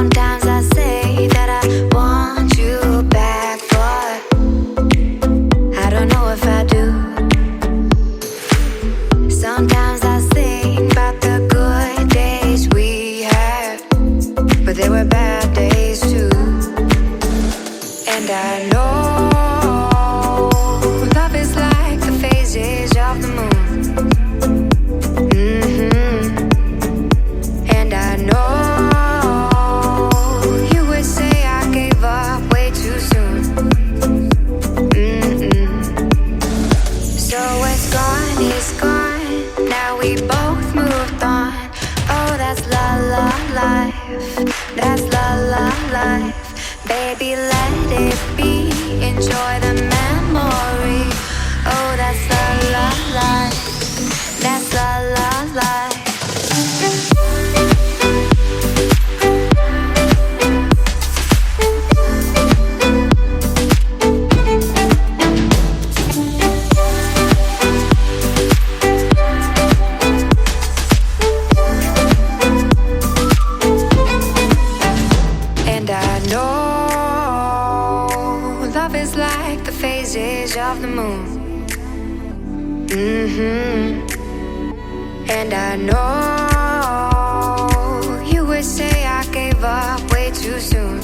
Sometimes I say that I want you back, but I don't know if I do. Sometimes I think about the good days we had, but there were bad days too. And I know love is like the phases of the moon. And I know you would say I gave up way too soon. So it's gone, now we both moved on. Oh, that's la la life, that's la la life. Baby, let it be, enjoy the memory. Oh, that's la la life, that's la la life. Love is like the phases of the moon. And I know you would say I gave up way too soon.